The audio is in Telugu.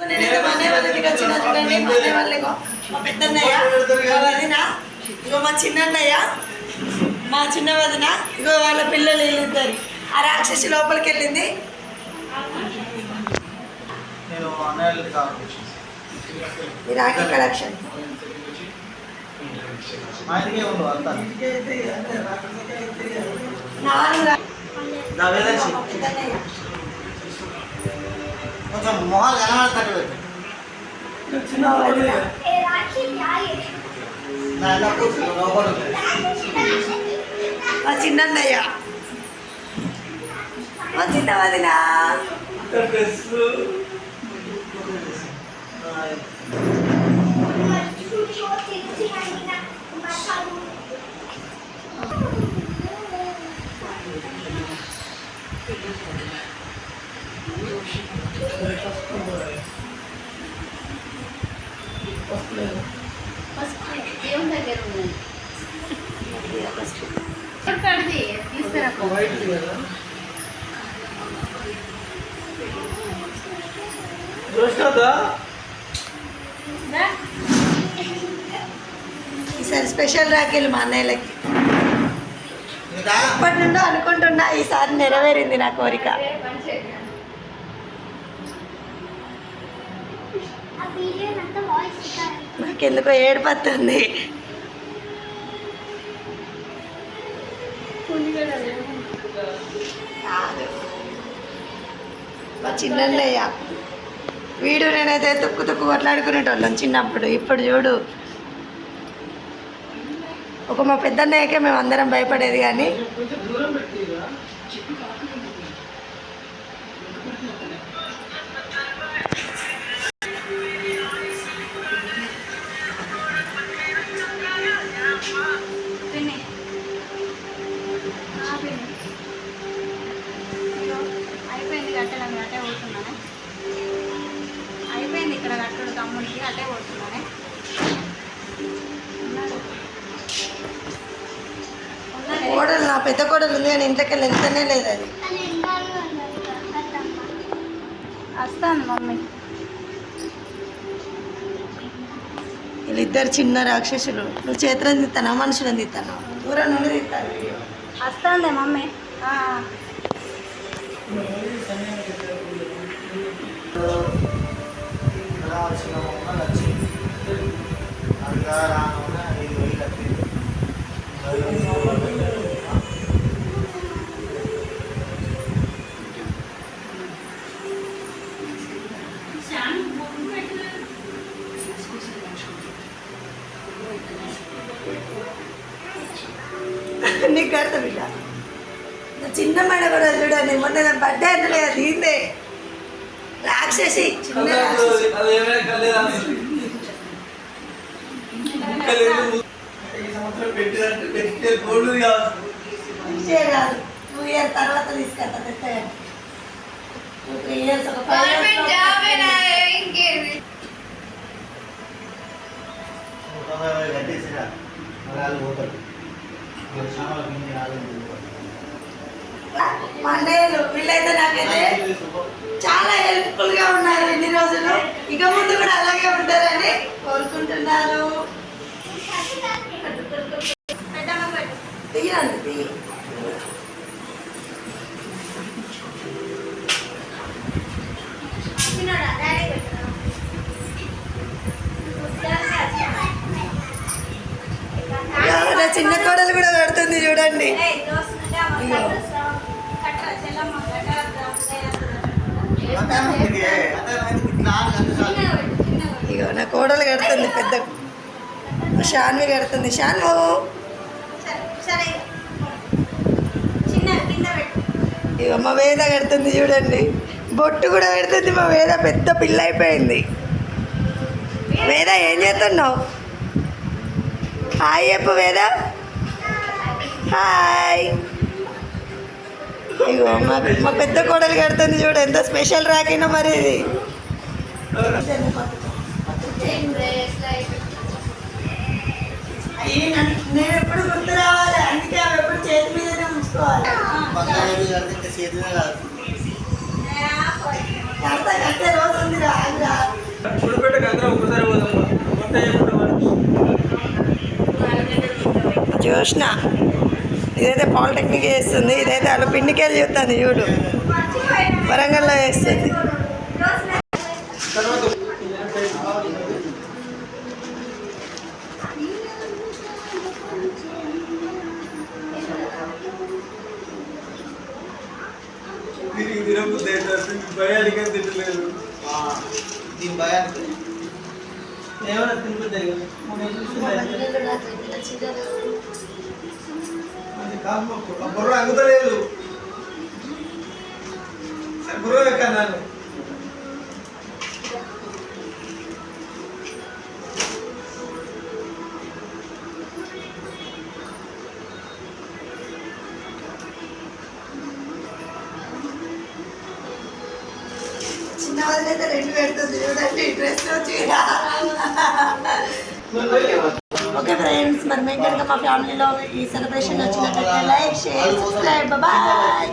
నేనైతే మా అన్నయ్య వాళ్ళ ఇంటికి వచ్చిన చూడండి. మా అన్నయ్య వాళ్ళేమో మా పెద్దన్నయ్య, మా వదిన, ఇగో మా చిన్నన్నయ్య, మా చిన్న వదిన, ఇగో వాళ్ళ పిల్లలు వీళ్ళిద్దరు. ఆ రాక్షసి లోపలికి వెళ్ళింది. ఈ రాఖీ కలెక్షన్ కొంచెం మొహాలు కనబడతాడు. మా చిన్నన్నయ్య, మా చిన్న వదిన, ఈసారి స్పెషల్ రాఖీలు మా అన్నయ్యలకి. ఇప్పటి నుండో అనుకుంటున్నా, ఈసారి నెరవేరింది నా కోరిక. నాకెందుకో ఏడుపత్తుంది. మా చిన్నయ్య వీడు నేనైతే తుక్కు తుక్కు కొట్లాడుకునేటోళ్ళం చిన్నప్పుడు. ఇప్పుడు చూడు, ఒక మా పెద్దన్నయ్యకే మేము అందరం భయపడేది. కానీ అయిపోయింది కట్టడం, అటే పోతున్నానే. అయిపోయింది ఇక్కడ కట్టడు తమ్ముడికి, అటే పోతున్నానే. కోడలు, నా పెద్ద కోడలు ఉంది కానీ ఇంతకెళ్ళి ఎంతనే లేదు. అది వస్తాను మమ్మీ. వీళ్ళిద్దరు చిన్న రాక్షసులు. నువ్వు చేతులను తీస్తానా మనుషులను తీస్తాను? దూరం నుండి తీస్తాను. వస్తానులే మమ్మీ. నీకు కడతా బిడ్డ. చిన్న మేడ కూడా చూడండి, మొన్న బర్త్డే అంటే దీందే రాక్షసి. చిన్న రాక్షసి కాదు, 2 years తర్వాత తీసుకెళ్తా. 2-3 years ఒక 5 మా అన్నయ్యలు వీళ్ళైతే నాకైతే చాలా హెల్ప్ఫుల్గా ఉన్నారు ఇన్ని రోజులు. ఇక ముందు కూడా అలాగే ఉంటారని కోరుకుంటున్నారు. తీయండి. చిన్న కోడలు కూడా పెడుతుంది చూడండి. ఇగో నా కోడలు కడుతుంది, పెద్ద షాన్వి కడుతుంది. షాన్వు ఇగో మా వేద కడుతుంది చూడండి. బొట్టు కూడా పెడుతుంది మా వేద. పెద్ద పిల్ల అయిపోయింది. వేద ఏం చేస్తున్నావు? హాయ్ చెప్పు వేద. హాయ్. ఇగో మా పెద్ద కోడలు కడుతుంది చూడు. ఎంత స్పెషల్ రాకినో మరి ఇది. నేను ఎప్పుడు గుర్తు రావాలి, అందుకే అవి ఎప్పుడు చేతి మీదనే ఉంచుకోవాలి. కడితే రోజు ఉంది రా. చూసిన ఇదైతే పాలిటెక్నిక్ చేస్తుంది, ఇదైతే అలా పిండికెళ్ళి చూస్తుంది చూడు, వరంగల్లో చేస్తుంది. దీని భయానికి ఏమైనా తినిపిద్దాయి కదా బుర్ర అంగుతలేదు, బుర్ర ఎక్కన్నాను. చిన్న వదిలైతే రెండు పెడుతుంది చూడండి, డ్రెస్ చీర. ఓకే ఫ్రెండ్స్, మరి మేము కనుక మా ఫ్యామిలీలో ఈ సెలబ్రేషన్ వచ్చినట్లయితే లైక్, షేర్, సబ్స్క్రైబ్. బాయ్.